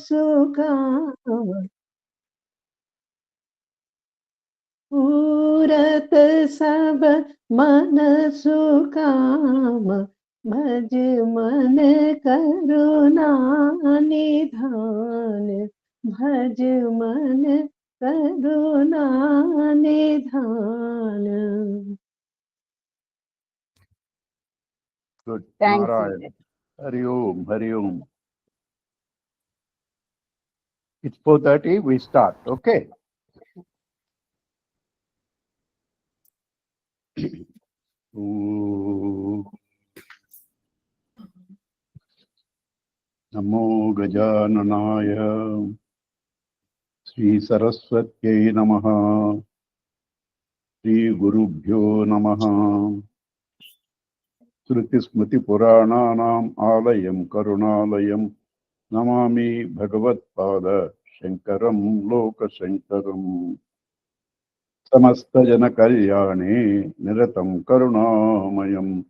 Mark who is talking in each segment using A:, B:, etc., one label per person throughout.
A: सुकाम पूरत सब मन सुकाम भज मन करुणा निधान भज मन करुणा निधान.
B: Good.
A: Thank
B: Narayan.
A: you.
B: Hari Om, Hari Om. It's 4:30, we start, okay? Namo Gajananaya Sri Saraswatyai Namaha Sri Gurubhyo Namaha Shruti Smriti Purananam Alayam Karunalayam Namami Bhagavat Pada Shankaram Loka Shankaram Samasta Jana Kalyane Niratam Karunamayam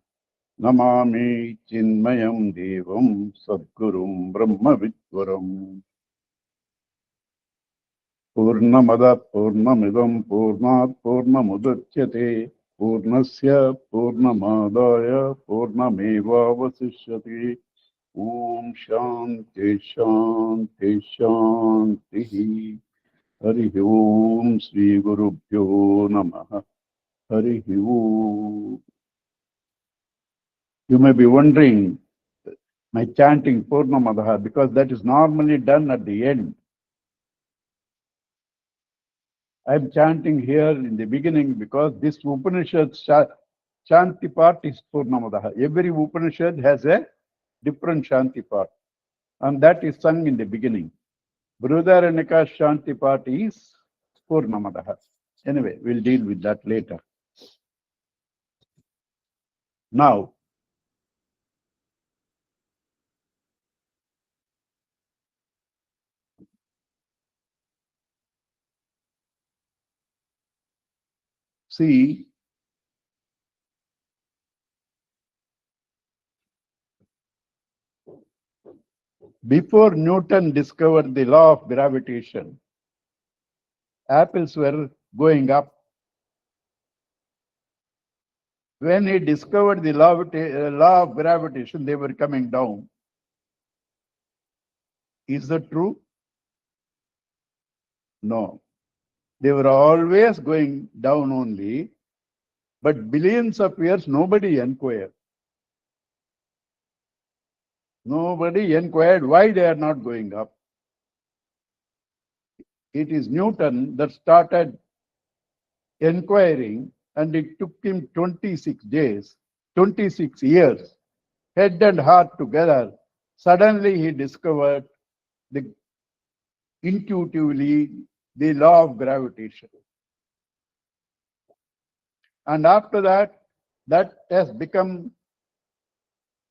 B: Namami Chinmayam Devam Sadgurum Brahma Vidvaram Purnamada Purnamidam Purnat Purnamudachyate Purnasya Purnamadaya Purnameva Vasishyati Om Shanti Shanti Shanti Hari Om Sri Gurubhyo Namaha Hari Om. You may be wondering my chanting Purnamadaha because that is normally done at the end. I am chanting here in the beginning because this Upanishad Shanti part is Purnamadaha. Every Upanishad has a different Shanti part, and that is sung in the beginning. Brihadaranyaka Shanti part is Purnamadaha. Anyway, we'll deal with that later. Now, see, before Newton discovered the law of gravitation, apples were going up. When he discovered the law of gravitation, they were coming down. Is that true? No. They were always going down only, but billions of years nobody inquired. Nobody inquired why they are not going up. It is Newton that started inquiring, and it took him 26 days, 26 years, head and heart together. Suddenly he discovered intuitively the law of gravitation. And after that, that has become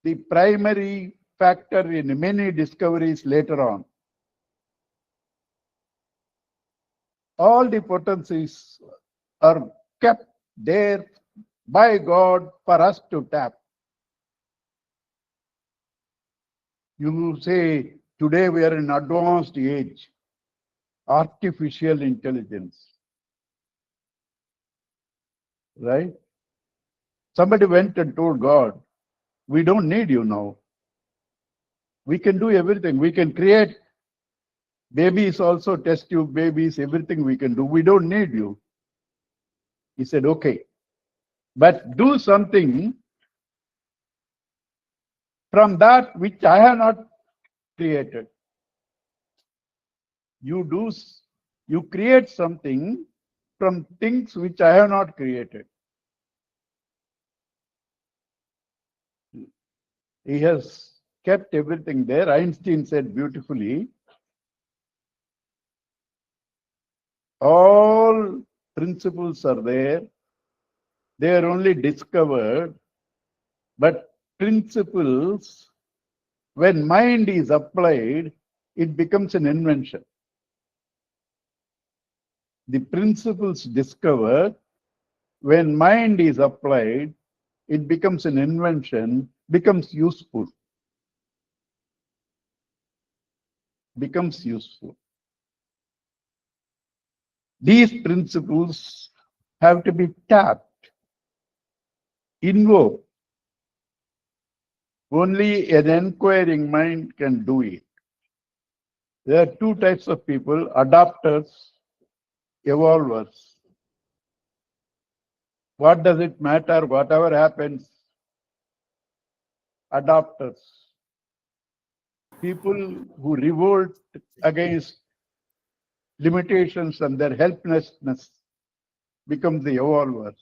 B: the primary factor in many discoveries later on. All the potencies are kept there by God for us to tap. You say, today we are in advanced age, artificial intelligence. Right? Somebody went and told God, we don't need you now. We can do everything. We can create babies also, test tube babies, everything we can do. We don't need you. He said, okay, but do something from that which I have not created. You create something from things which I have not created. He has kept everything there. Einstein said beautifully, all principles are there. They are only discovered, but principles, when mind is applied, it becomes an invention. The principles discovered, when mind is applied, it becomes an invention, becomes useful. becomes useful. These principles have to be tapped, invoked. Only an inquiring mind can do it. There are two types of people: adopters, evolvers. What does it matter? Whatever happens, adopters. People who revolt against limitations and their helplessness become the evolvers.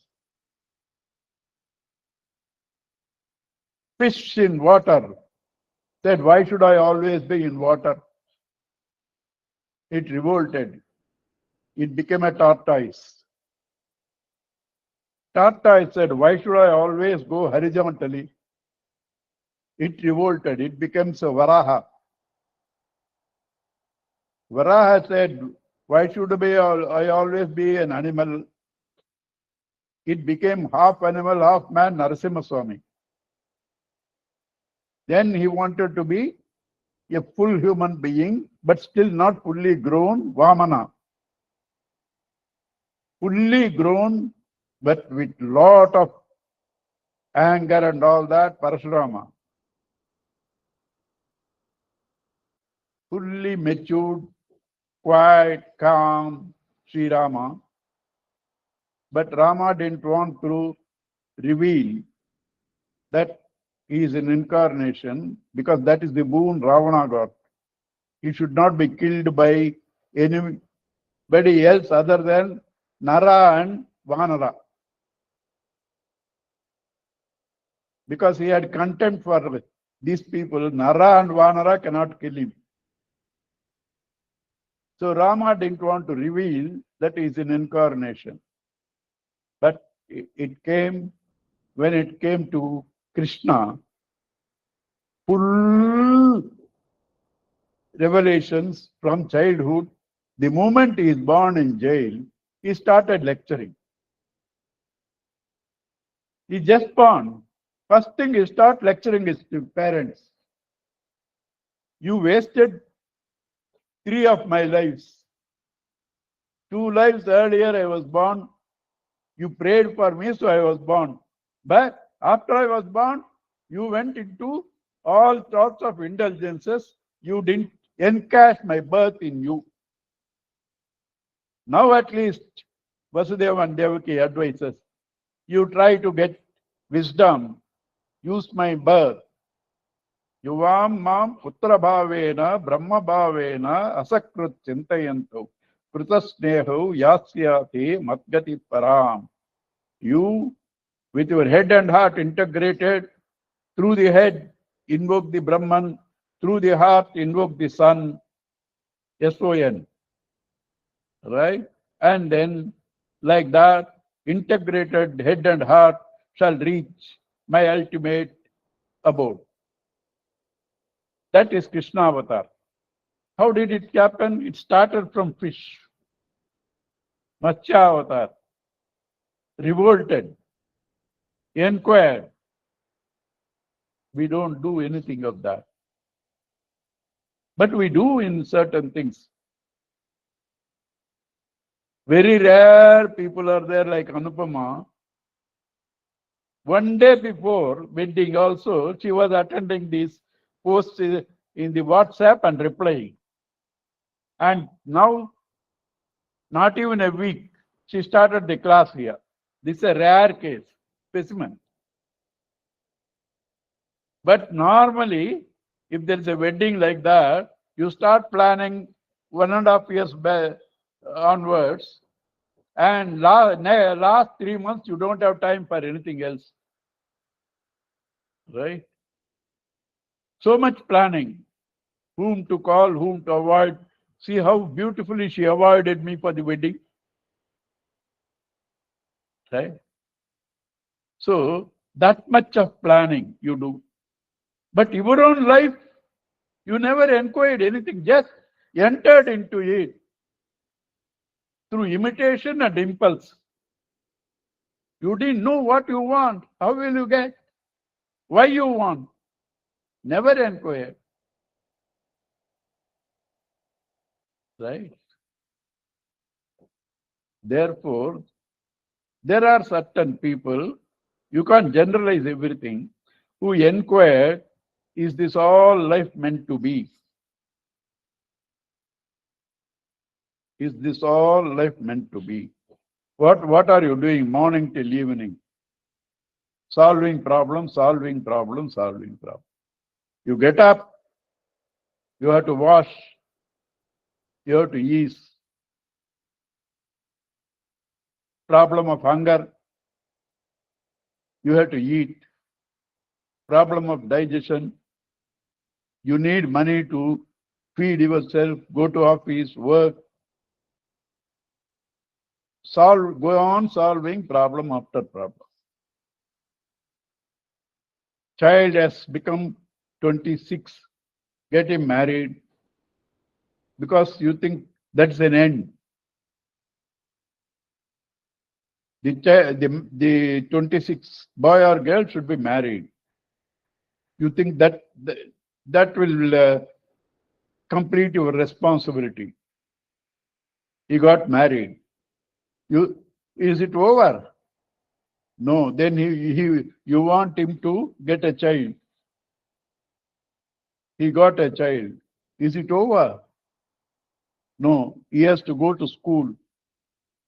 B: Fish in water said, "Why should I always be in water?" It revolted. It became a tortoise. Tortoise said, "Why should I always go horizontally?" It revolted. It becomes a Varaha. Varaha said, "Why should I always be an animal?" It became half animal, half man, Narasimha Swami. Then he wanted to be a full human being, but still not fully grown, Vamana. Fully grown, but with lot of anger and all that, Parashurama. Fully matured, quiet, calm, Sri Rama. But Rama didn't want to reveal that he is an incarnation, because that is the boon Ravana got. He should not be killed by anybody else other than Nara and Vanara. Because he had contempt for these people, Nara and Vanara cannot kill him. So Rama didn't want to reveal that he is an incarnation. But it came, when it came to Krishna, full revelations from childhood. The moment he is born in jail, he started lecturing. He just born. First thing he start lecturing his parents. You wasted 3 of my lives. 2 lives earlier I was born. You prayed for me, so I was born. But after I was born, you went into all sorts of indulgences. You didn't encash my birth in you. Now at least Vasudeva and Devaki advises, you try to get wisdom, use my birth. Yuvam mam putra bhavena brahma bhavena asakrut chintayanto krutasneho yasyati matgati param. You, with your head and heart integrated, through the head invoke the Brahman, through the heart invoke the Son, S-O-N. Right? And then, like that, integrated head and heart shall reach my ultimate abode. That is Krishna avatar. How did it happen? It started from fish. Matsya avatar. Revolted. Inquired. We don't do anything of that. But we do in certain things. Very rare people are there like Anupama. One day before wedding also, she was attending these posts in the WhatsApp and replying. And now, not even a week, she started the class here. This is a rare case, specimen. But normally, if there is a wedding like that, you start planning 1.5 years onwards, and last 3 months, you don't have time for anything else. Right? So much planning. Whom to call, whom to avoid. See how beautifully she avoided me for the wedding. Right? So, that much of planning you do. But your own life, you never inquired anything, just entered into it through imitation and impulse. You didn't know what you want. How will you get? Why you want? Never inquired. Right? Therefore, there are certain people, you can't generalize everything, who inquire, is this all life meant to be? Is this all life meant to be? What are you doing morning till evening? Solving problems, solving problems, solving problems. You get up, you have to wash, you have to eat. Problem of hunger, you have to eat. Problem of digestion, you need money to feed yourself, go to office, work. Go on solving problem after problem. Child has become 26, get him married, because you think that's an end. The 26 boy or girl should be married. You think that will complete your responsibility. He got married. Is it over? No. Then you want him to get a child. He got a child. Is it over? No. He has to go to school.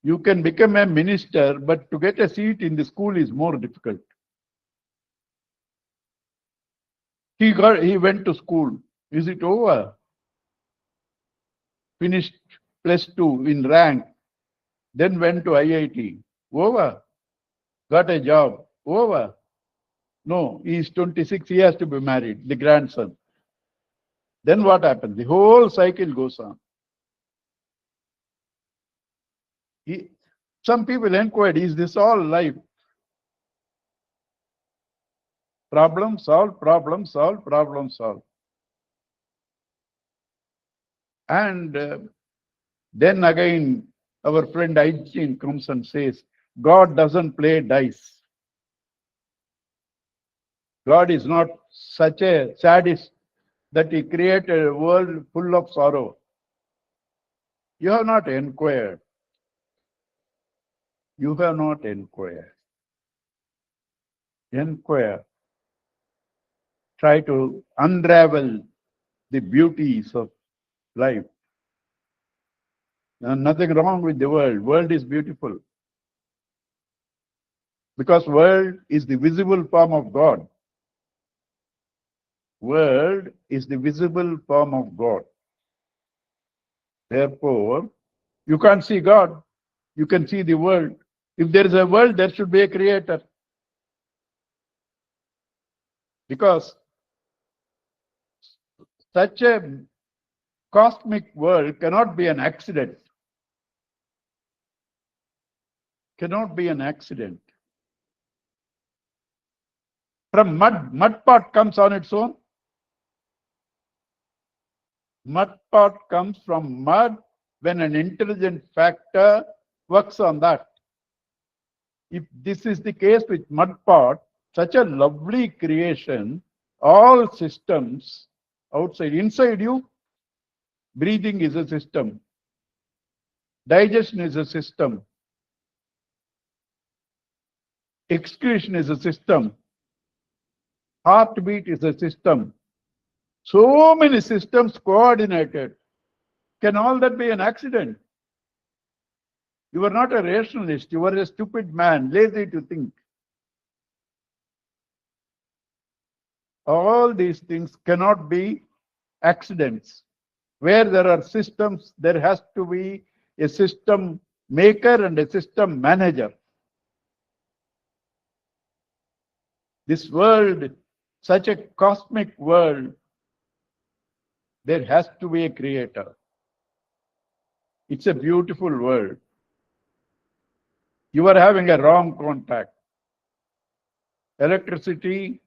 B: You can become a minister, but to get a seat in the school is more difficult. He went to school. Is it over? Finished +2 in rank, then went to IIT. Over. Got a job. Over. No, he is 26, he has to be married, the grandson. Then what happens? The whole cycle goes on. Some people inquired, is this all life? Problem solve, problem solve, problem solve. And then again, our friend Einstein comes and says, God doesn't play dice. God is not such a sadist that he created a world full of sorrow. You have not inquired. You have not inquired. Inquire. Try to unravel the beauties of life. Nothing wrong with the world. World is beautiful. Because world is the visible form of God. World is the visible form of God. Therefore, you can't see God. You can see the world. If there is a world, there should be a creator. Because such a cosmic world cannot be an accident. Cannot be an accident. From mud pot comes on its own. Mud pot comes from mud when an intelligent factor works on that. If this is the case with mud pot, such a lovely creation, all systems outside, inside you, breathing is a system. Digestion is a system. Excretion is a system. Heartbeat is a system. So many systems coordinated. Can all that be an accident? You are not a rationalist. You are a stupid man, lazy to think. All these things cannot be accidents. Where there are systems, there has to be a system maker and a system manager. This world, such a cosmic world, there has to be a creator. It's a beautiful world. You are having a wrong contact. Electricity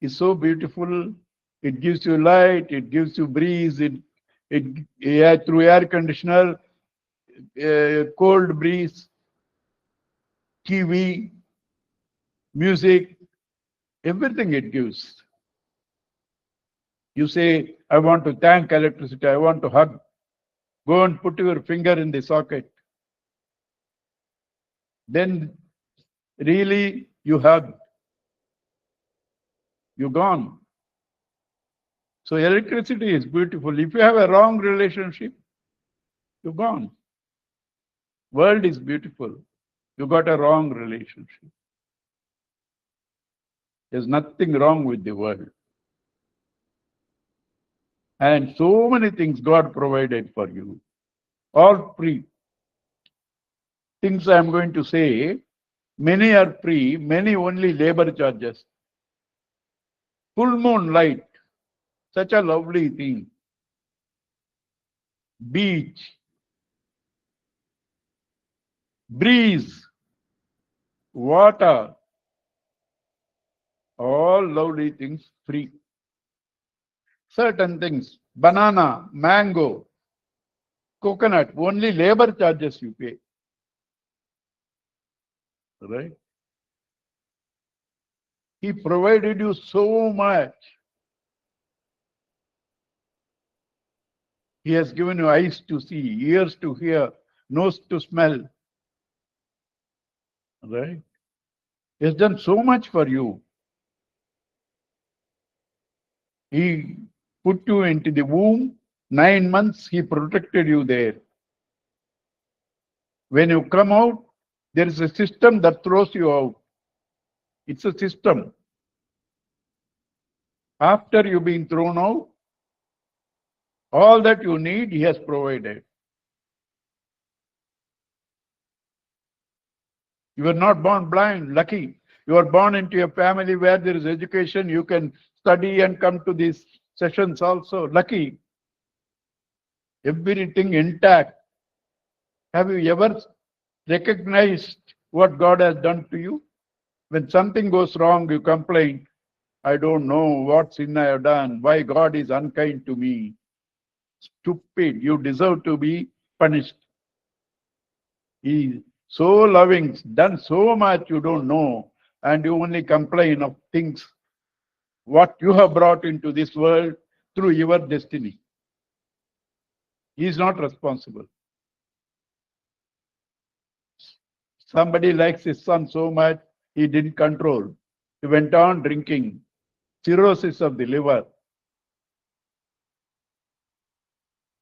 B: is so beautiful. It gives you light, it gives you breeze, through air conditioner, cold breeze, TV, music, everything it gives. You say, I want to thank electricity, I want to hug. Go and put your finger in the socket. Then really you're gone. So electricity is beautiful. If you have a wrong relationship, you're gone. World is beautiful. You got a wrong relationship. There's nothing wrong with the world. And so many things God provided for you. All free. Things I'm going to say, many are free, many only labor charges. Full moon light, such a lovely thing. Beach, breeze, water, all lovely things free. Certain things, banana, mango, coconut, only labor charges you pay. Right? He provided you so much. He has given you eyes to see, ears to hear, nose to smell. Right? He has done so much for you. He put you into the womb, 9 months, he protected you there. When you come out, there is a system that throws you out. It's a system. After you've been thrown out, all that you need, he has provided. You were not born blind, lucky. You are born into a family where there is education, you can study and come to these sessions also, lucky. Everything intact. Have you ever recognized what God has done to you? When something goes wrong, you complain, I don't know what sin I have done, why God is unkind to me. Stupid, you deserve to be punished. He is so loving, done so much you don't know, and you only complain of things, what you have brought into this world through your destiny. He is not responsible. Somebody likes his son so much, he didn't control. He went on drinking, cirrhosis of the liver.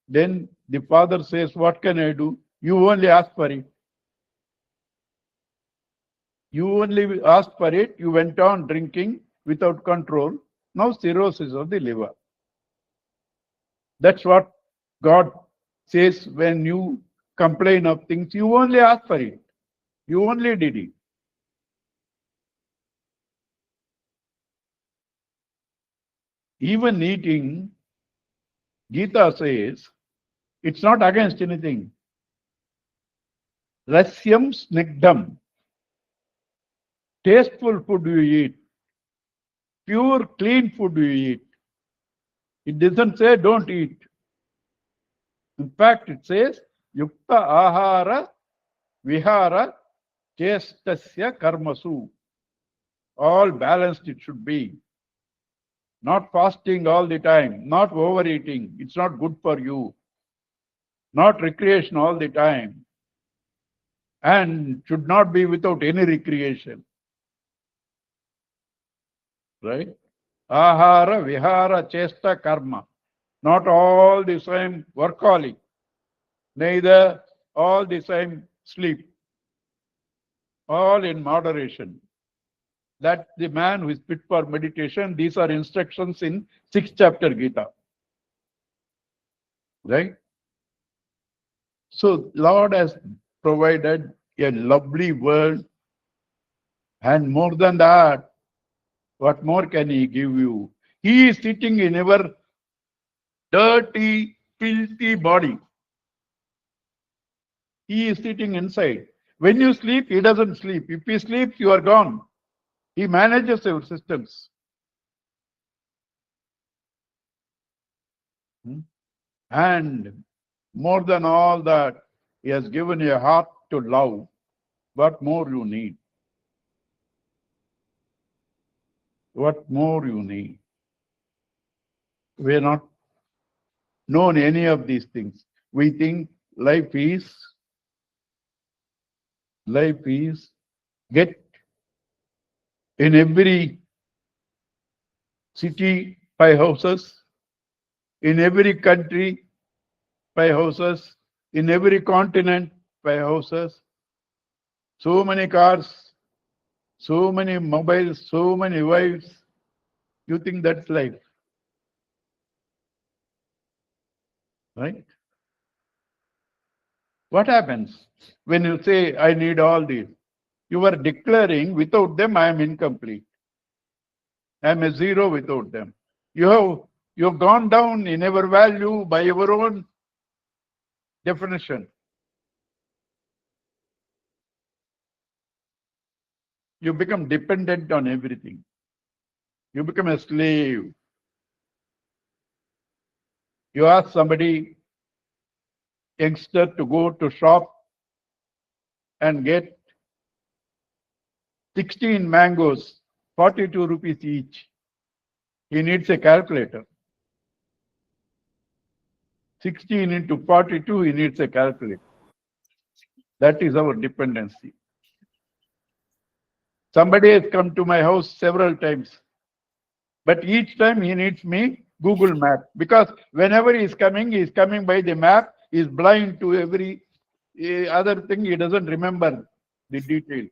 B: Then the father says, what can I do? You only ask for it. You only asked for it, you went on drinking without control. Now cirrhosis of the liver. That's what God says when you complain of things. You only asked for it. You only did it. Even eating, Gita says, it's not against anything. Rasyam snigdham. Tasteful food you eat. Pure, clean food you eat. It doesn't say don't eat. In fact, it says, Yukta ahara vihara chestasya karmasu. All balanced it should be. Not fasting all the time, not overeating. It's not good for you. Not recreation all the time. And should not be without any recreation. Right? Ahara, vihara, chesta, karma. Not all the same workaholic. Neither all the same sleep. All in moderation. That's the man who is fit for meditation. These are instructions in 6th chapter Gita. Right? So Lord has provided a lovely world, and more than that, what more can he give you? He is sitting in your dirty, filthy body. He is sitting inside. When you sleep, he doesn't sleep. If he sleeps, you are gone. He manages your systems. And more than all that, he has given you a heart to love. What more you need? What more you need? We are not known any of these things. we think life is get in every city 5 houses, in every country 5 houses, in every continent 5 houses, so many cars, so many mobiles, so many wives. You think that's life, right? What happens when you say, I need all these? You are declaring, without them, I am incomplete. I am a zero without them. You have gone down in your value by your own definition. You become dependent on everything. You become a slave. You ask somebody, youngster, to go to shop and get 16 mangoes, 42 rupees each. He needs a calculator. 16 into 42, he needs a calculator. That is our dependency. Somebody has come to my house several times, but each time he needs me Google Map, because whenever he is coming by the map. He is blind to every other thing. He doesn't remember the details.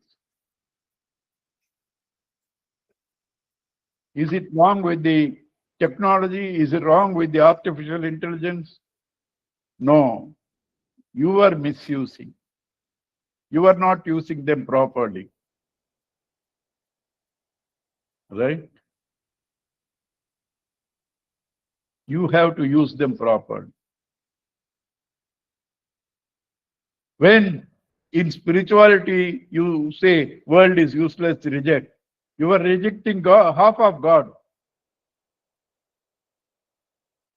B: Is it wrong with the technology? Is it wrong with the artificial intelligence? No. You are misusing. You are not using them properly. Right? You have to use them properly. When in spirituality you say world is useless, reject, you are rejecting God, half of God.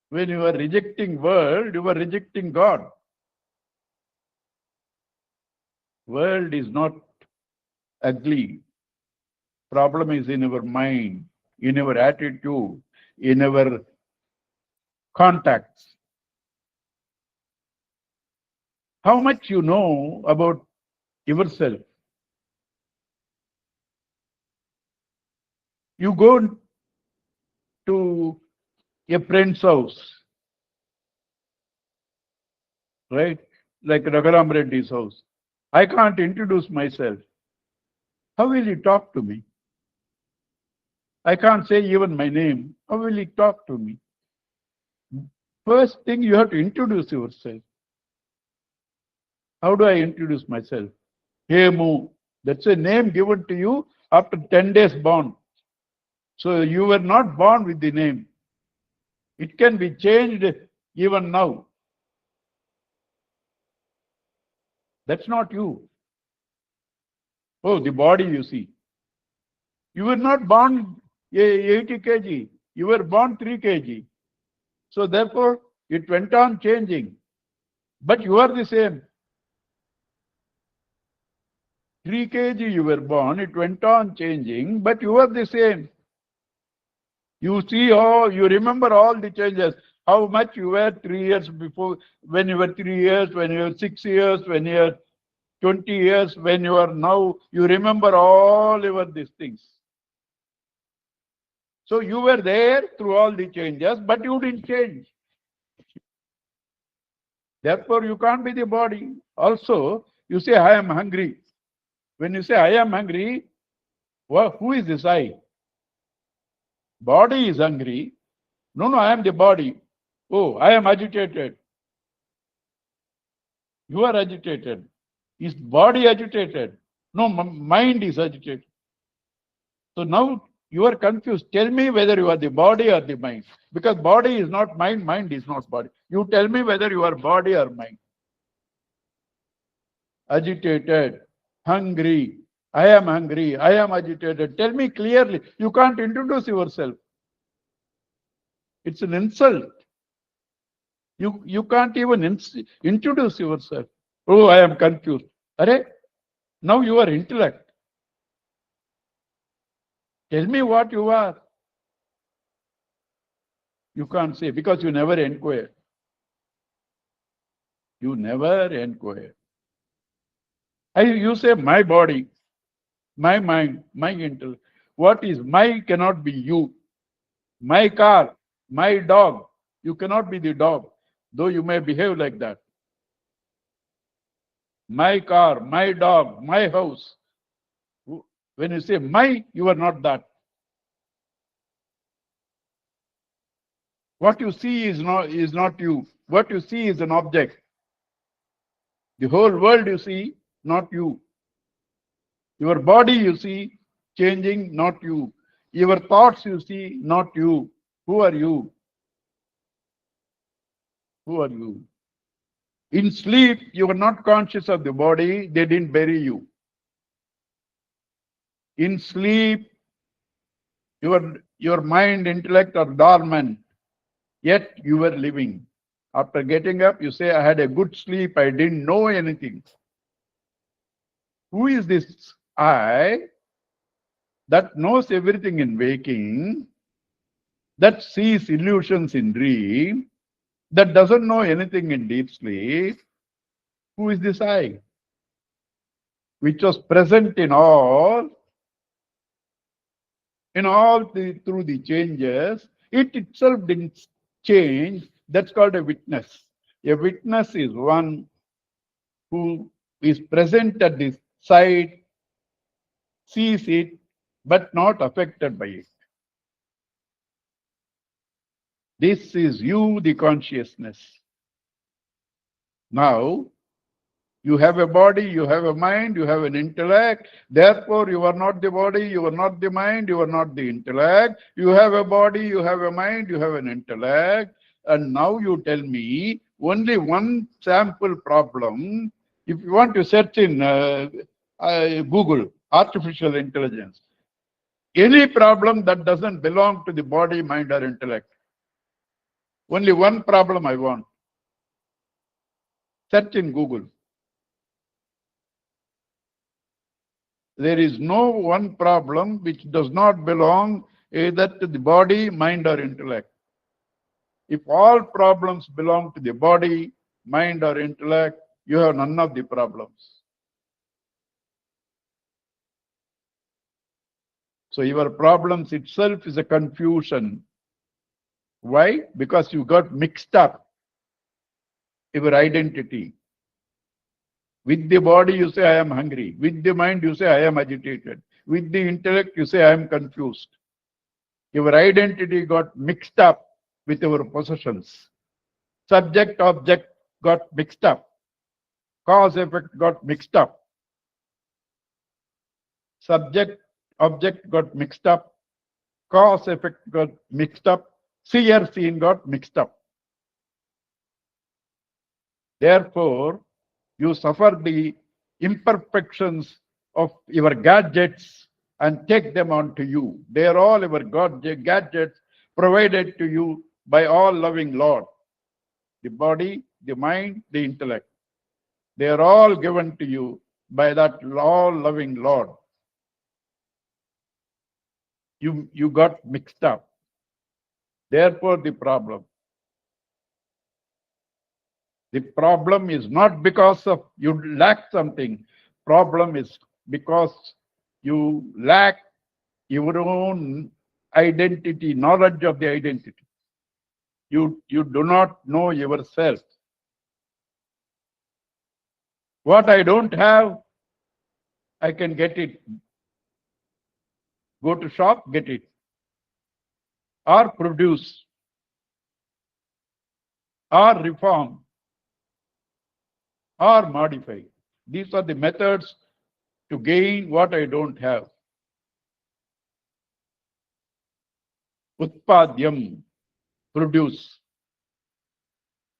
B: When you are rejecting world, you are rejecting God. World is not ugly. Problem is in our mind, in our attitude, in our contacts. How much you know about yourself? You go to a friend's house, right? Like Raghuram Reddy's house. I can't introduce myself. How will he talk to me? I can't say even my name. How will he talk to me? First thing, you have to introduce yourself. How do I introduce myself? Hemu. That's a name given to you after 10 days born. So you were not born with the name. It can be changed even now. That's not you. Oh, the body you see. You were not born 80 kg. You were born 3 kg. So therefore, it went on changing. But you are the same. 3 kg you were born, it went on changing, but you are the same. You see, you remember all the changes. How much you were 3 years before, when you were 3 years, when you were 6 years, when you were 20 years, when you are now, you remember all your these things. So you were there through all the changes, but you didn't change. Therefore, you can't be the body. Also, you say, I am hungry. When you say, I am hungry, well, who is this I? Body is hungry. No, I am the body. Oh, I am agitated. You are agitated. Is body agitated? No, mind is agitated. So now you are confused. Tell me whether you are the body or the mind. Because body is not mind, mind is not body. You tell me whether you are body or mind. Agitated, hungry. I am hungry. I am agitated. Tell me clearly. You can't introduce yourself. It's an insult. You can't even introduce yourself. Oh, I am confused. Arey, now you are intellect. Tell me what you are. You can't say because you never inquire. You never inquire. You say my body, my mind, my intellect. What is my cannot be you. My car, my dog. You cannot be the dog, though you may behave like that. My car, my dog, my house. When you say my, you are not that. What you see is not you. What you see is an object. The whole world you see, not you. Your body you see changing, not you. Your thoughts you see, not you. Who are you? Who are you? In sleep, you are not conscious of the body, they didn't bury you. In sleep, your mind, intellect are dormant, yet you were living. After getting up, you say, I had a good sleep, I didn't know anything. Who is this I that knows everything in waking, that sees illusions in dream, that doesn't know anything in deep sleep? Who is this I? Which was present in all through the changes, it itself didn't change. That's called a witness. A witness is one who is present at the site, sees it, but not affected by it. This is you, the consciousness. Now, you have a body, you have a mind, you have an intellect. Therefore, you are not the body, you are not the mind, you are not the intellect. You have a body, you have a mind, you have an intellect. And now you tell me only one sample problem. If you want to search in Google, artificial intelligence, any problem that doesn't belong to the body, mind, or intellect. Only one problem I want. Search in Google. There is no one problem which does not belong either to the body, mind, or intellect. If all problems belong to the body, mind, or intellect, you have none of the problems. So your problems itself is a confusion. Why? Because you got mixed up your identity. With the body, you say, I am hungry. With the mind, you say, I am agitated. With the intellect, you say, I am confused. Your identity got mixed up with your possessions. Subject, object got mixed up. Cause, effect got mixed up. Subject, object got mixed up. Cause, effect got mixed up. Seer, seen got mixed up. Therefore, you suffer the imperfections of your gadgets and take them onto you. They are all your gadgets provided to you by all loving Lord. The body, the mind, the intellect. They are all given to you by that all loving Lord. You got mixed up. Therefore, the problem. The problem is not because of you lack something. Problem is because you lack your own identity, knowledge of the identity. You do not know yourself. What I don't have, I can get it. Go to shop, get it. Or produce. Or reform. Or modify. These are the methods to gain what I don't have. Utpadyam, produce.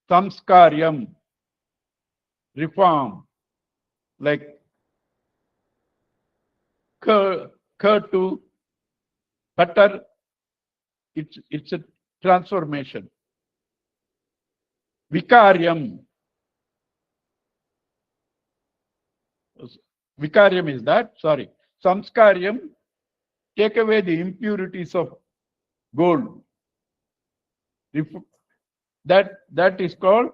B: Samskaryam, reform. Like curd to butter, it's a transformation. Vikaryam. Vikaryam is that, sorry. Samskaryam, take away the impurities of gold. That is called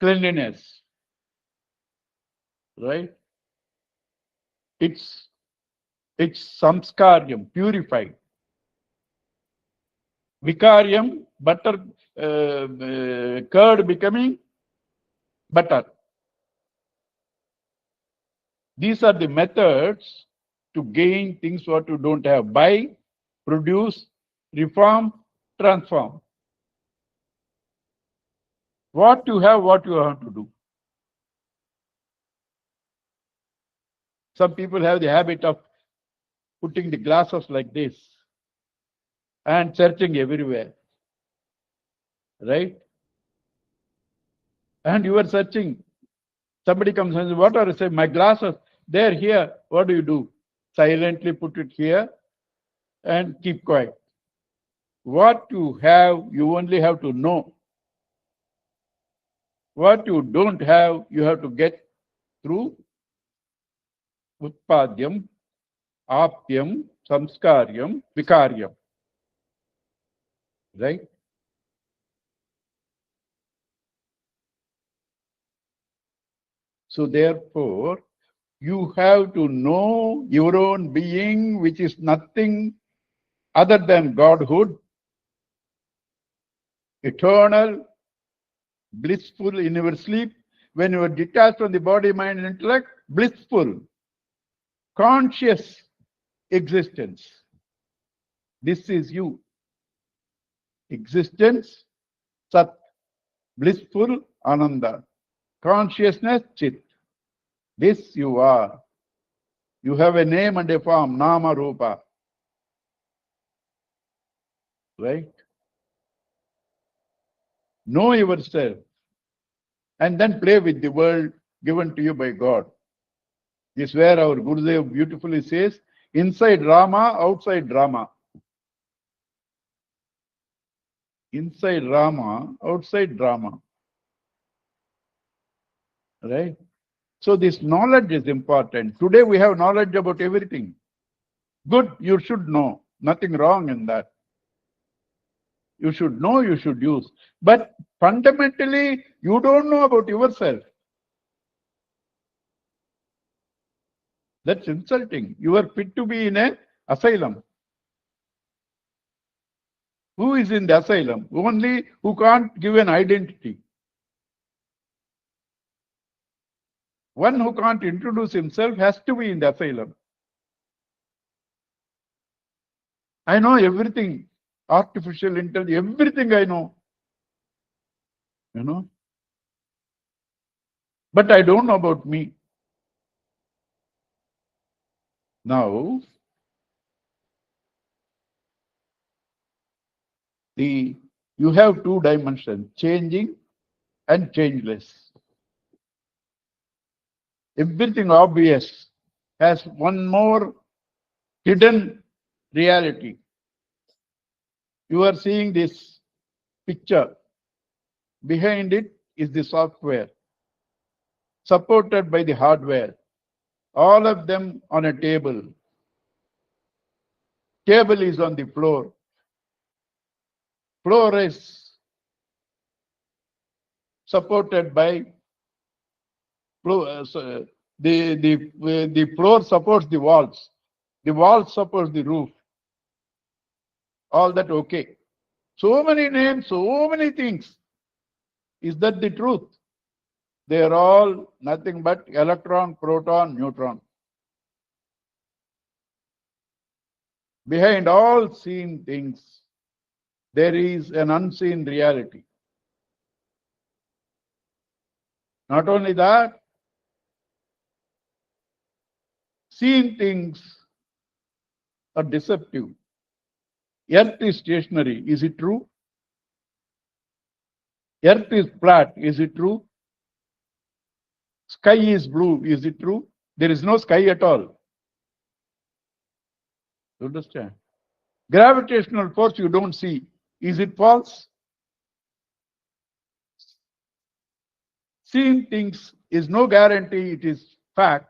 B: cleanliness, right? It's samskaryam, purified. Vikaryam, butter, curd becoming butter. These are the methods to gain things what you don't have. Buy, produce, reform, transform. What you have to do. Some people have the habit of putting the glasses like this and searching everywhere, right? And you are searching. Somebody comes and says, what are you saying? My glasses, they're here. What do? Silently put it here and keep quiet. What you have, you only have to know. What you don't have, you have to get through utpadyam, apyam, samskaryam, vikaryam. Right? So therefore, you have to know your own being, which is nothing other than Godhood, eternal, blissful in your sleep. When you are detached from the body, mind, and intellect, blissful, conscious existence. This is you. Existence, Sat, blissful, Ananda. Consciousness, Chit. This you are. You have a name and a form, Nama Rupa. Right? Know yourself. And then play with the world given to you by God. This is where our Gurudev beautifully says, inside Rama, outside drama. Inside Rama, outside drama. Right? So this knowledge is important. Today we have knowledge about everything. Good, you should know. Nothing wrong in that. You should know, you should use. But fundamentally, you don't know about yourself. That's insulting. You are fit to be in an asylum. Who is in the asylum? Only who can't give an identity. One who can't introduce himself has to be in the asylum. I know everything. Artificial intelligence, everything I know. You know. But I don't know about me. Now, you have two dimensions, changing and changeless. Everything obvious has one more hidden reality. You are seeing this picture. Behind it is the software, supported by the hardware. All of them on a table. Table is on the floor. Floor is supported by the floor supports the walls. The walls supports the roof. All that okay. So many names, so many things. Is that the truth? They are all nothing but electron, proton, neutron. Behind all seen things, there is an unseen reality. Not only that, seen things are deceptive. Earth is stationary. Is it true? Earth is flat. Is it true? Sky is blue. Is it true? There is no sky at all. You understand? Gravitational force you don't see. Is it false? Seen things is no guarantee it is fact.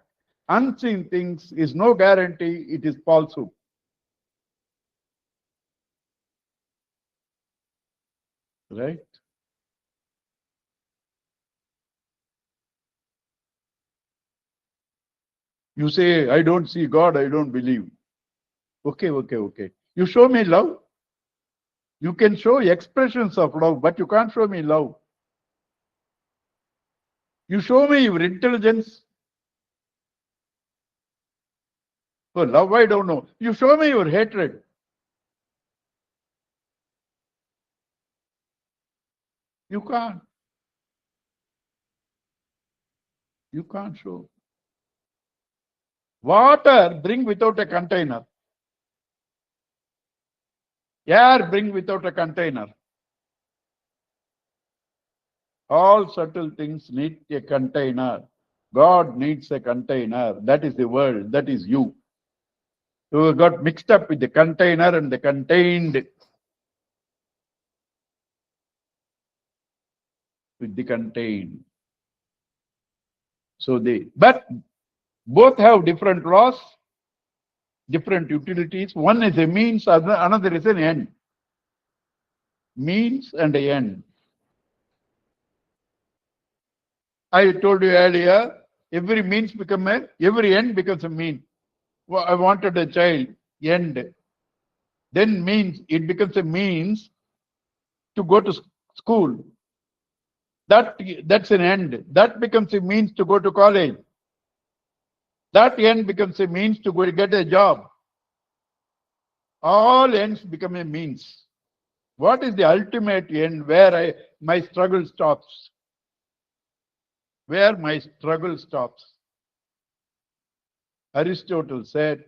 B: Unseen things is no guarantee it is falsehood. Right? You say, I don't see God, I don't believe. Okay. You show me love. You can show expressions of love, but you can't show me love. You show me your intelligence. Oh, love, I don't know. You show me your hatred. You can't. You can't show. Water, bring without a container. Air, bring without a container. All subtle things need a container. God needs a container. That is the world. That is you. You got mixed up with the container and the contained with the contained. So but both have different laws, different utilities. One is a means, another is an end. Means and the end. I told you earlier, every end becomes a mean. Well, I wanted a child, end. Then means, it becomes a means to go to school. That's an end. That becomes a means to go to college. That end becomes a means to go to get a job. All ends become a means. What is the ultimate end where my struggle stops? Where my struggle stops? Aristotle said,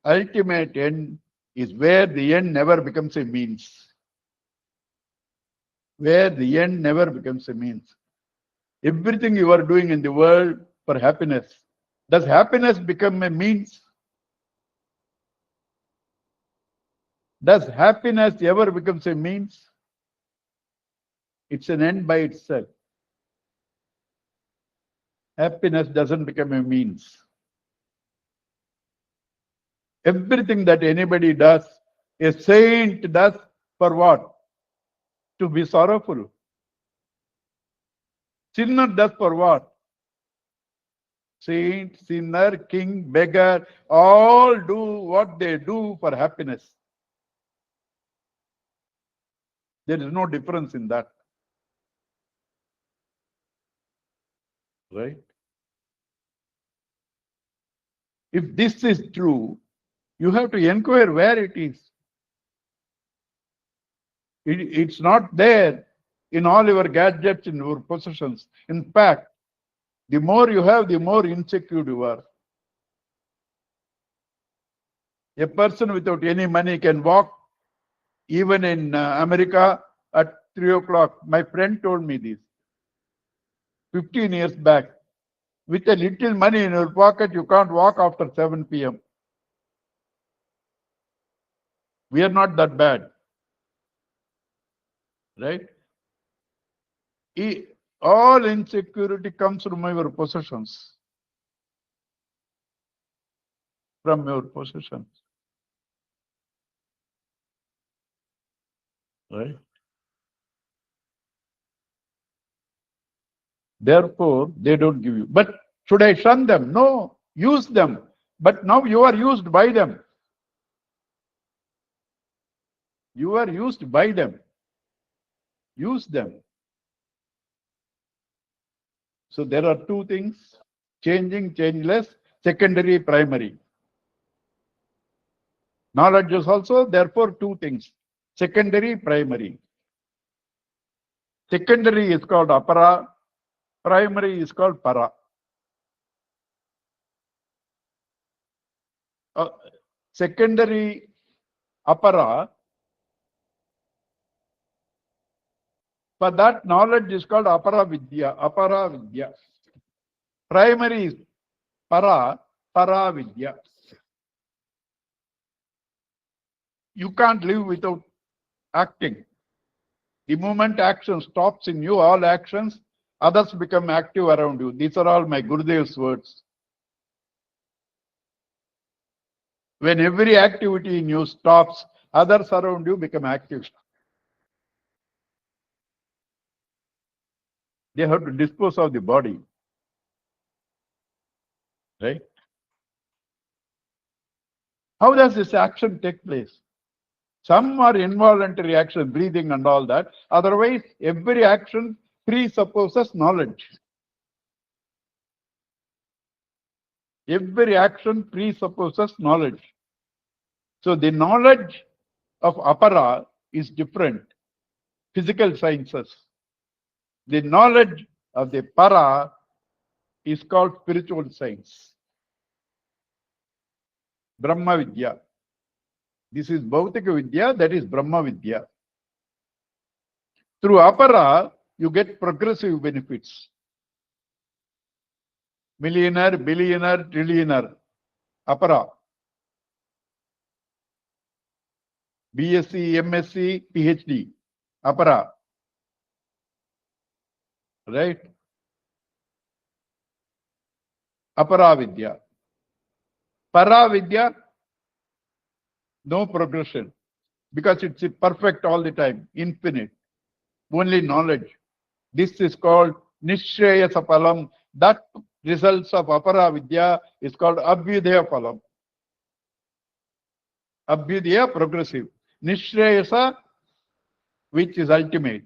B: ultimate end is where the end never becomes a means. Where the end never becomes a means. Everything you are doing in the world for happiness. Does happiness become a means? Does happiness ever becomes a means? It's an end by itself. Happiness doesn't become a means. Everything that anybody does, a saint does for what? To be sorrowful. Sinner does for what? Saint, sinner, king, beggar, all do what they do for happiness. There is no difference in that. Right? If this is true, you have to inquire where it is. It's not there in all your gadgets, in your possessions. In fact, the more you have, the more insecure you are. A person without any money can walk even in America at 3 o'clock. My friend told me this 15 years back. With a little money in your pocket, you can't walk after 7 p.m. We are not that bad. Right? All insecurity comes from your possessions. From your possessions. Right? Therefore, they don't give you. But should I shun them? No, use them. But now you are used by them. You are used by them. Use them. So there are two things, changing, changeless, secondary, primary. Knowledge is also, therefore, two things, secondary, primary. Secondary is called apara, primary is called para. Secondary apara, for that knowledge is called apara vidya. Primary is para vidya. You can't live without acting. The moment action stops in you, all actions, others become active around you. These are all my Gurudev's words. When every activity in you stops, others around you become active. They have to dispose of the body. Right? How does this action take place? Some are involuntary action, breathing and all that. Otherwise, every action presupposes knowledge. Every action presupposes knowledge. So the knowledge of apara is different. Physical sciences. The knowledge of the para is called spiritual science. Brahma Vidya. This is Bhautika Vidya, that is Brahma Vidya. Through apara, you get progressive benefits. Millionaire, billionaire, trillionaire. Apara. BSc, MSc, PhD. Apara. Right? Apara Vidya. Para Vidya, no progression. Because it's perfect all the time, infinite. Only knowledge. This is called Nishreyasa Phalam. That results of Apara Vidya is called Abhyudaya Phalam. Abhyudaya, progressive. Nishreyasa, which is ultimate.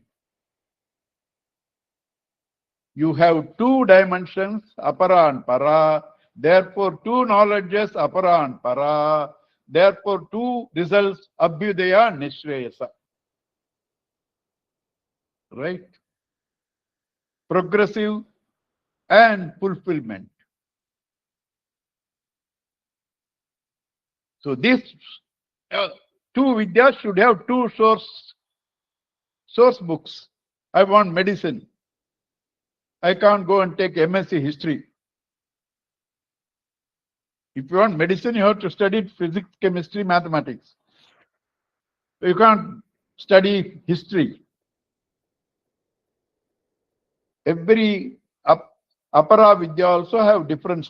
B: You have two dimensions, apara and para. Therefore, two knowledges, apara and para. Therefore, two results, abhyudaya and nishreyasa. Right? Progressive and fulfillment. So, these two vidyas should have two source books. I want medicine. I can't go and take MSc history. If you want medicine, you have to study physics, chemistry, mathematics. You can't study history. Every apara vidya also have different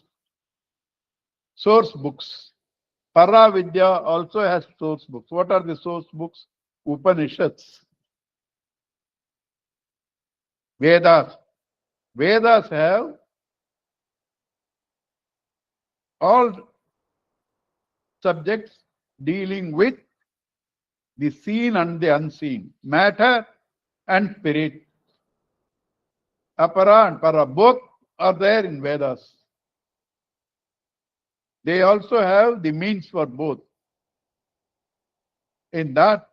B: source books. Para vidya also has source books. What are the source books? Upanishads. Vedas. Vedas have all subjects dealing with the seen and the unseen, matter and spirit. Apara and para, both are there in Vedas. They also have the means for both. In that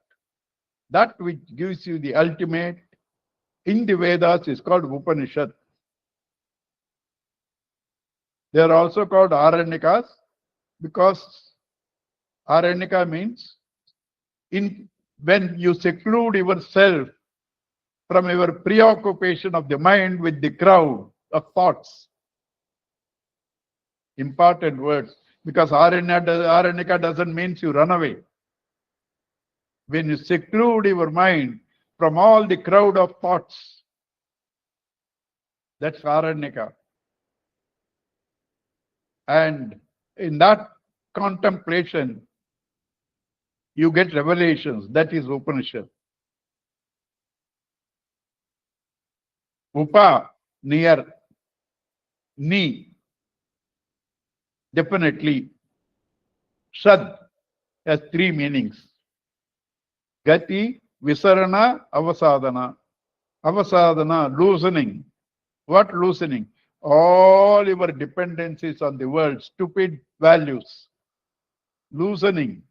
B: which gives you the ultimate in the Vedas is called Upanishad. They are also called Aranyakas because Aranyaka means when you seclude yourself from your preoccupation of the mind with the crowd of thoughts. Important words, because Aranyaka doesn't mean you run away. When you seclude your mind from all the crowd of thoughts, that's Aranyaka. And in that contemplation, you get revelations. That is Upanishad. Upa, near. Ni, definitely. Shad has three meanings. Gati, Visarana, Avasadana. Avasadana, loosening. What loosening? All your dependencies on the world, stupid values. Loosening.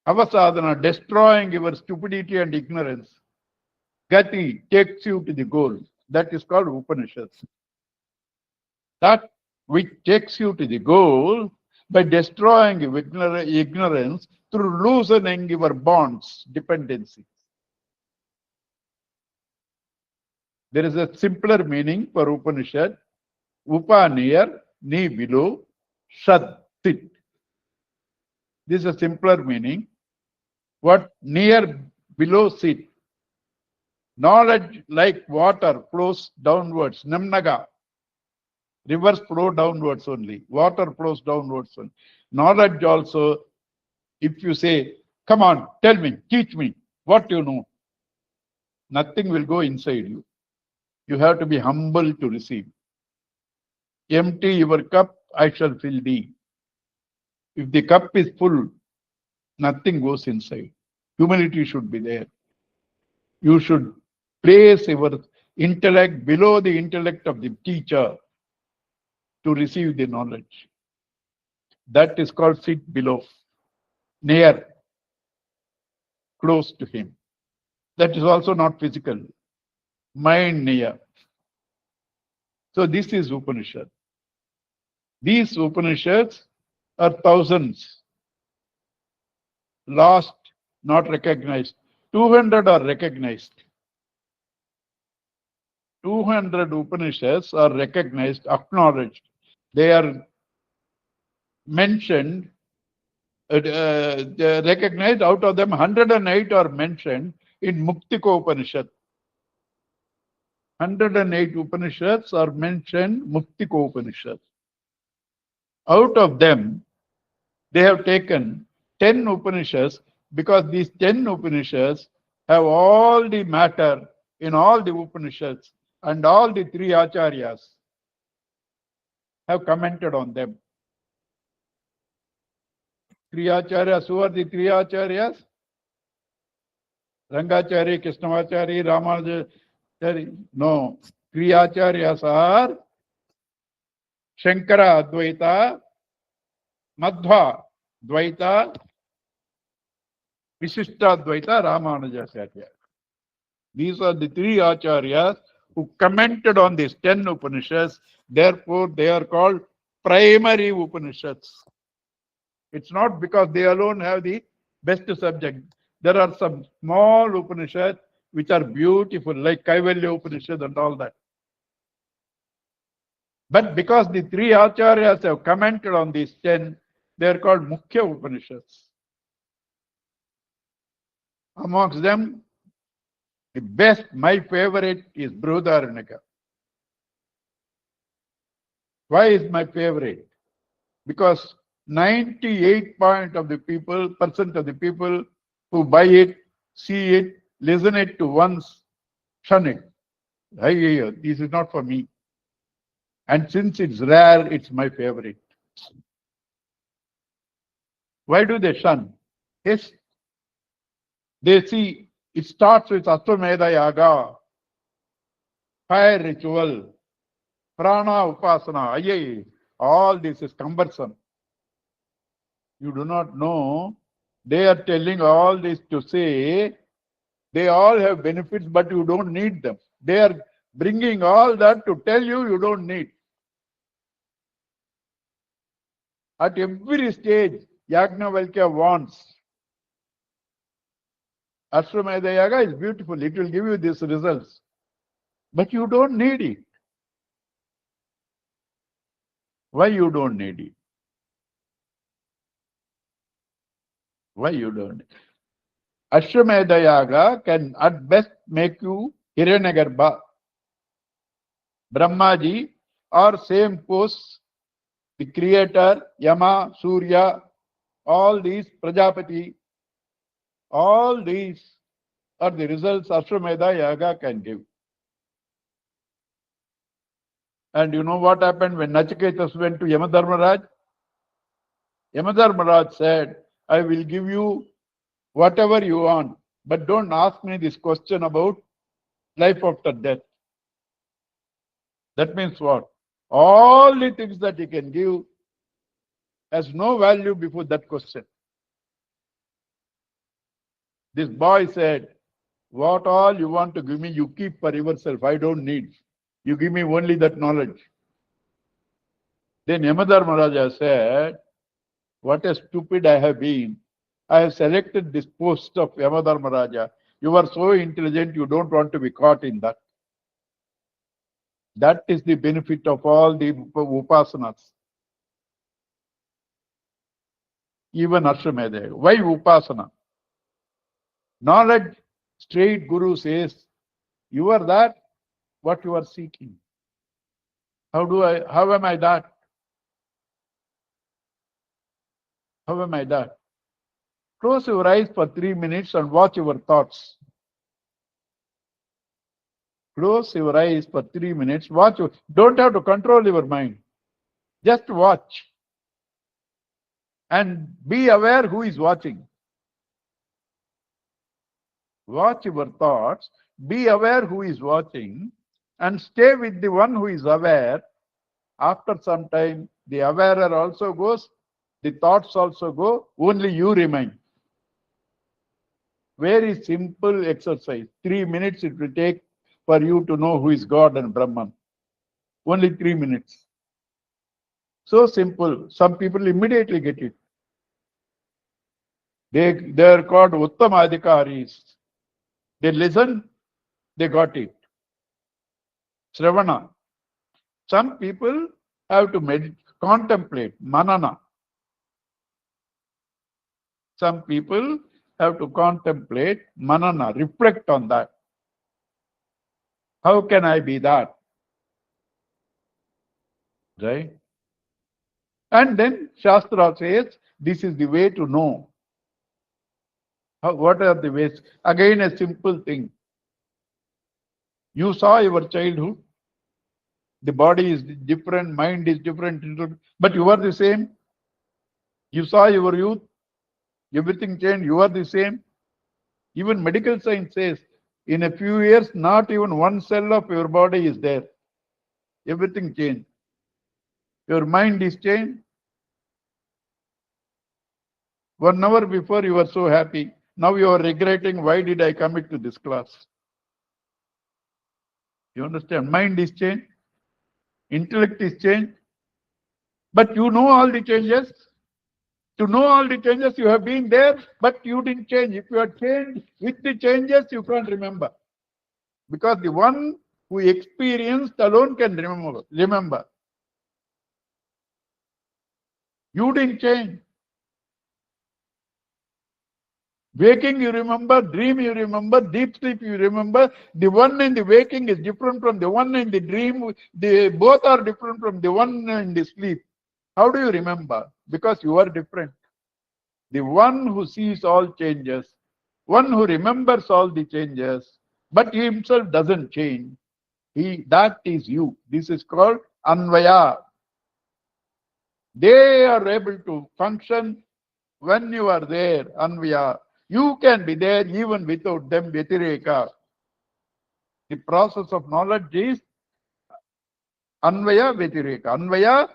B: Avasadana, destroying your stupidity and ignorance. Gati takes you to the goal. That is called Upanishads. That which takes you to the goal by destroying your ignorance through loosening your bonds, dependency. There is a simpler meaning for Upanishad. Upa near, ni below, shad sit. This is a simpler meaning. What near, below, sit. Knowledge like water flows downwards. Namnaga. Rivers flow downwards only. Water flows downwards only. Knowledge also, if you say, come on, tell me, teach me what you know, nothing will go inside you. You have to be humble to receive. Empty your cup, I shall fill thee. If the cup is full, nothing goes inside. Humility should be there. You should place your intellect below the intellect of the teacher to receive the knowledge. That is called sit below, near, close to him. That is also not physical. Mind near. So this is Upanishad. These Upanishads are thousands. Lost, not recognized. 200 are recognized. 200 Upanishads are recognized, acknowledged. They are mentioned, recognized. Out of them, 108 are mentioned in Muktiko Upanishad. 108 Upanishads are mentioned Muktiko Upanishad. Out of them, they have taken 10 Upanishads because these 10 Upanishads have all the matter in all the Upanishads, and all the three Acharyas have commented on them. Three Acharyas, who are the three Acharyas? Rangachari, Krishnamachari, Ramanujachari. No, three Acharyas are Shankara Advaita, Madhva Dvaita, Visishta Advaita, Ramanujacharya. These are the three Acharyas who commented on these 10 Upanishads. Therefore, they are called primary Upanishads. It's not because they alone have the best subject. There are some small Upanishads which are beautiful, like Kaivalya Upanishad and all that. But because the three Acharyas have commented on these 10, they are called Mukhya Upanishads. Amongst them, the best, my favorite, is Brihadaranyaka. Why is my favorite? Because 98% of the people who buy it, see it, listen it to once, shun it. This is not for me. And since it's rare, it's my favorite. Why do they shun? Yes, they see it starts with Ashwamedha Yaga, fire ritual, prana upasana. All this is cumbersome. You do not know. They are telling all this to say they all have benefits, but you don't need them. They are bringing all that to tell you you don't need. At every stage, Yajnavalkya wants. Ashwamedha Yaga is beautiful. It will give you these results. But you don't need it. Why you don't need it? Why you don't? Ashwamedha Yaga can at best make you Hiranyagarbha, Brahmaji, or same posts, the creator, Yama, Surya, all these, Prajapati, all these are the results Ashwamedha Yaga can give. And you know what happened when Nachiketas went to Yamadharmaraj? Yamadharmaraj said, I will give you whatever you want, but don't ask me this question about life after death. That means what? All the things that he can give has no value before that question. This boy said, what all you want to give me, you keep for yourself. I don't need. You give me only that knowledge. Then Yamadharmaraja said, what a stupid I have been. I have selected this post of Yamadharmaraja. You are so intelligent, you don't want to be caught in that. That is the benefit of all the upasanas. Even Ashwamedha. Why upasana? Knowledge, straight Guru says, you are that, what you are seeking. How am I that? How am I that? Close your eyes for 3 minutes and watch your thoughts. Close your eyes for 3 minutes. Watch. Don't have to control your mind. Just watch and be aware who is watching. Watch your thoughts, be aware who is watching, and stay with the one who is aware. After some time, the awarer also goes, the thoughts also go, only you remain. Very simple exercise. 3 minutes it will take for you to know who is God and Brahman. Only 3 minutes. So simple. Some people immediately get it. They are called Uttamadhikaris. They listen, they got it. Sravana. Some people have to contemplate, manana. Some people have to contemplate, manana, reflect on that. How can I be that? Right? And then Shastra says, this is the way to know. What are the ways? Again, a simple thing. You saw your childhood. The body is different, mind is different, but you are the same. You saw your youth. Everything changed. You are the same. Even medical science says, in a few years, not even one cell of your body is there. Everything changed. Your mind is changed. 1 hour before you were so happy. Now you are regretting, why did I commit to this class? You understand? Mind is changed. Intellect is changed. But you know all the changes. To know all the changes, you have been there, but you didn't change. If you had changed with the changes, you can't remember. Because the one who experienced alone can remember. You didn't change. Waking you remember, dream you remember, deep sleep you remember. The one in the waking is different from the one in the dream. Both are different from the one in the sleep. How do you remember? Because you are different. The one who sees all changes, one who remembers all the changes, but he himself doesn't change. That is you. This is called Anvaya. They are able to function when you are there, Anvaya. You can be there even without them, Vyatireka. The process of knowledge is Anvaya, Vyatireka. Anvaya,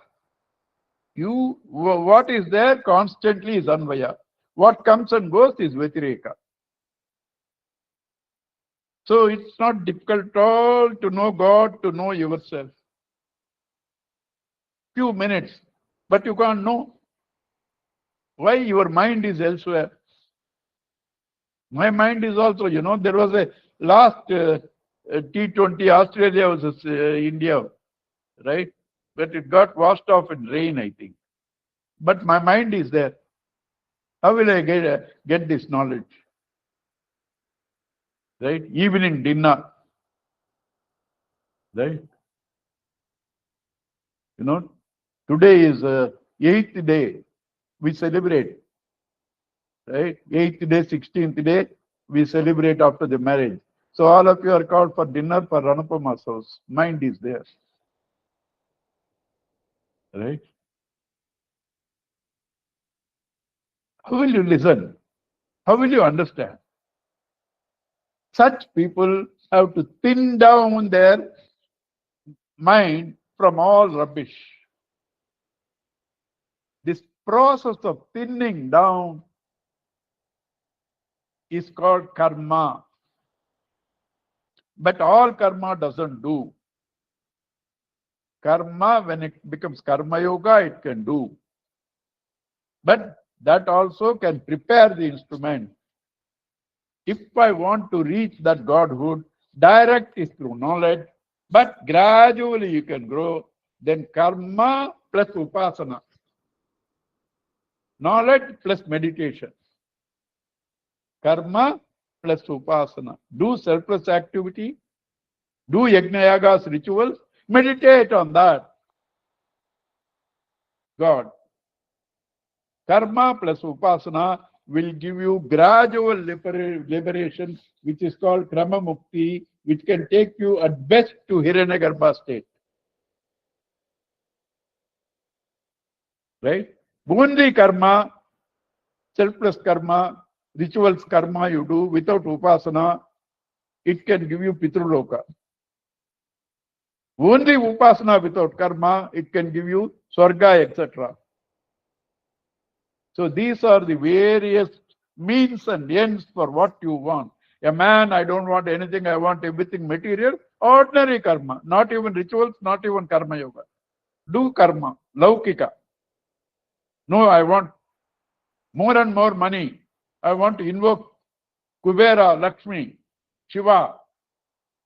B: what is there constantly is Anvaya. What comes and goes is Vyatireka. So it's not difficult at all to know God, to know yourself. Few minutes, but you can't know. Why? Your mind is elsewhere. My mind is also, there was a last T20 Australia versus India, right? But it got washed off in rain, I think. But my mind is there. How will I get this knowledge? Right? Evening dinner. Right? Today is 8th day. We celebrate. Right? 8th day, 16th day, we celebrate after the marriage. So all of you are called for dinner for Ranapama's house. Mind is there. Right? How will you listen? How will you understand? Such people have to thin down their mind from all rubbish. This process of thinning down is called karma. But all karma doesn't do. Karma, when it becomes karma yoga, it can do. But that also can prepare the instrument. If I want to reach that Godhood, direct is through knowledge, but gradually you can grow. Then karma plus upasana. Knowledge plus meditation. Karma plus upasana. Do selfless activity. Do yajna yagas, rituals. Meditate on that. God. Karma plus upasana will give you gradual liberation, which is called krama mukti, which can take you at best to Hiranyagarbha state. Right? Only karma, selfless karma, rituals karma you do without upasana, it can give you Pitruloka. Only upasana without karma, it can give you Swarga, etc. So these are the various means and ends for what you want. A man, I don't want anything, I want everything material. Ordinary karma, not even rituals, not even karma yoga. Do karma, laukika. No, I want more and more money. I want to invoke Kubera, Lakshmi, Shiva.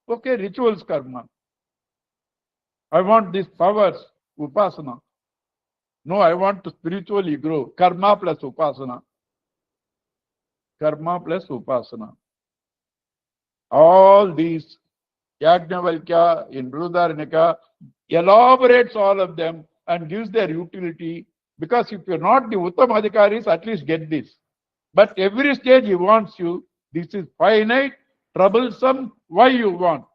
B: Okay, rituals karma. I want these powers, upasana. No, I want to spiritually grow. Karma plus upasana. Karma plus upasana. All these, Yajnavalkya in Brihadaranyaka elaborates all of them and gives their utility. Because if you're not the Uttamadhikaris, at least get this. But every stage he wants you, this is finite, troublesome, why you want?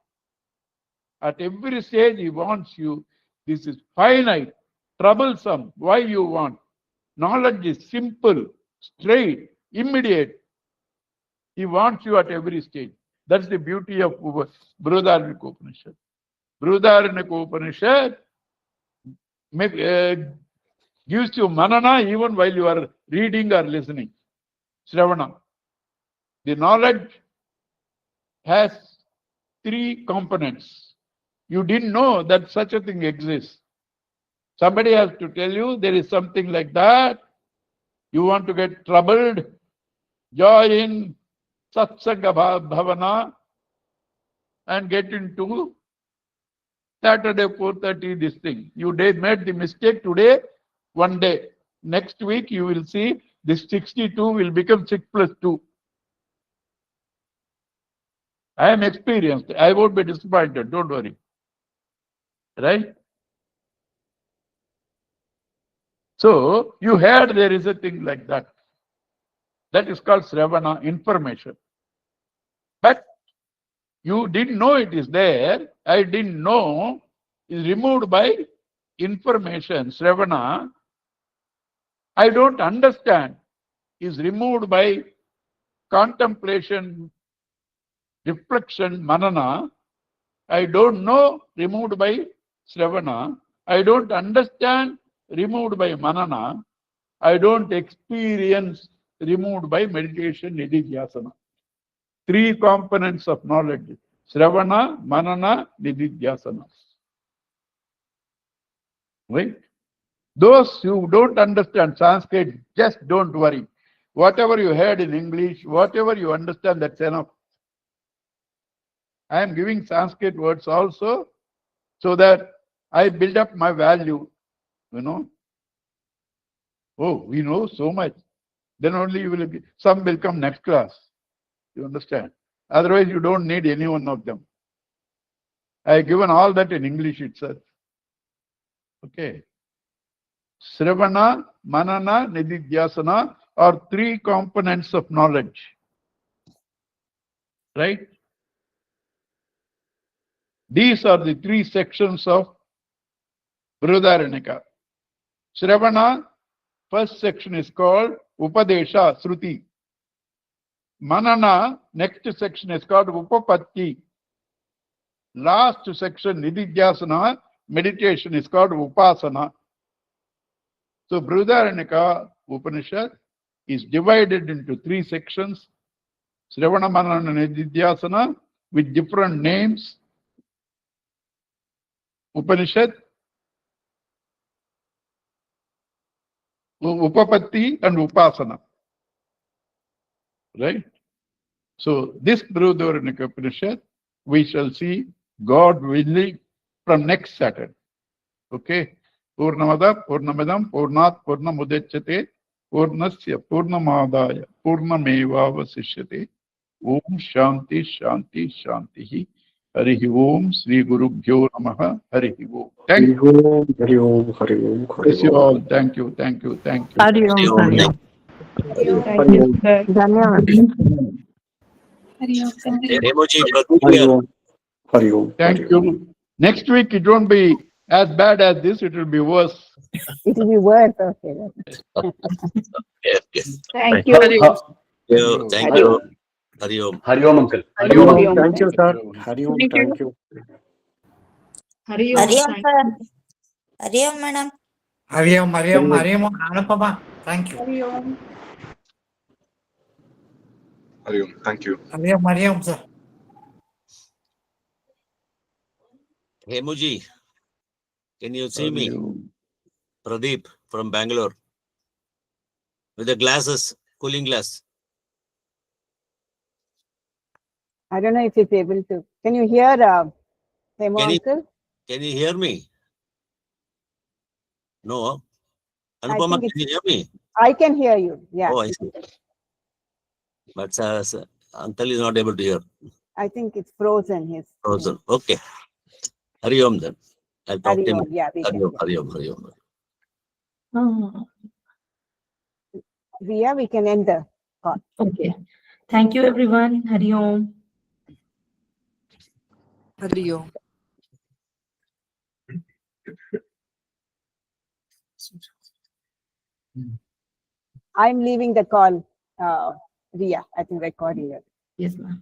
B: At every stage he wants you, this is finite, troublesome, why you want? Knowledge is simple, straight, immediate. He wants you at every stage. That's the beauty of Brihadaranyaka Upanishad. Brihadaranyaka Upanishad gives you manana even while you are reading or listening. Shravana. The knowledge has three components. You didn't know that such a thing exists. Somebody has to tell you there is something like that. You want to get troubled, join Satsanga Bhavana and get into Saturday 4:30 this thing. You made the mistake today, one day. Next week you will see this 62 will become 6 plus 2. I am experienced. I won't be disappointed. Don't worry. Right? So you heard there is a thing like that. That is called Sravana, information. But you didn't know it is there. I didn't know is removed by information. Sravana, I don't understand, is removed by contemplation, reflection, manana. I don't know, removed by Sravana. I don't understand, removed by manana. I don't experience, removed by meditation, nididhyasana. Three components of knowledge. Sravana, manana, nididhyasana. Right? Those who don't understand Sanskrit, just don't worry. Whatever you heard in English, whatever you understand, that's enough. I am giving Sanskrit words also so that I build up my value. You know? Oh, we know so much. Then only you will, some will come next class. You understand? Otherwise, you don't need any one of them. I have given all that in English itself. Okay. Sravana, manana, nididhyasana are three components of knowledge. Right? These are the three sections of Brihadaranyaka. Sravana, first section is called Upadesha, Sruti. Manana, next section is called Upapatti. Last section, Nididhyasana, meditation is called Upasana. So Brihadaranyaka Upanishad is divided into three sections. Sravana, Manana, Nididhyasana with different names. Upanishad, Upapatti and Upasana. Right? So this Brihadaranyaka Upanishad, we shall see, God willing, from next Saturday. Okay? Purnamada, Purnamadam, Purnat, Purnamudechyate, Purnasya, Purnamadaya, Purnameva Vasishyate. Om Shanti, Shanti, Shanti. Harihi Om, Sri Gurubhyo Namaha, Harihi Om. Thank you.
C: Hari Om, Hari Om, Hari
B: Bless you all. Thank you, thank you, thank you.
D: Hari Om, Hari Om.
A: Thank you, sir.
C: Hari Om, Hari Om.
B: Thank you. Next week it won't be as bad as this, it will be worse.
C: It will be worth. Okay.
D: Okay.
A: Thank you.
E: Hari Om.
D: Thank you. Hari Om.
F: Hari Om, uncle.
E: Hari
C: Om.
E: Om. Thank you, sir. Hari Om.
A: Thank you.
E: Thank you.
A: Hari Om.
G: Hari Om,
A: Thank
G: sir.
A: you.
G: Hari Om, madam.
H: Hari Om, Hari Om, Hari Om, Anupama. Thank you.
A: Hari Om.
I: Hari Om. Thank you.
H: Hari Om, sir.
D: Hemu ji, can you see me? Pradeep from Bangalore. With the glasses, cooling glass.
C: I don't know if he's able to. Can you hear Hemu uncle?
D: Can you hear me? No. Anupama,
C: think
D: can you hear me?
C: I can hear you. Yeah.
D: Oh, I see. But uncle is not able to hear.
C: I think it's frozen. His
D: Frozen. Okay. Hari Om then. I'll talk
C: Hari
D: to him.
C: Om. Yeah, we
D: Hari
C: can.
D: Om, Hari Om, Hari Om.
A: Oh,
C: Ria, we can end the call.
A: okay. Thank you, everyone. Hari Om.
E: Hari Om.
C: I'm leaving the call, Ria. I think recording it.
A: Yes, ma'am.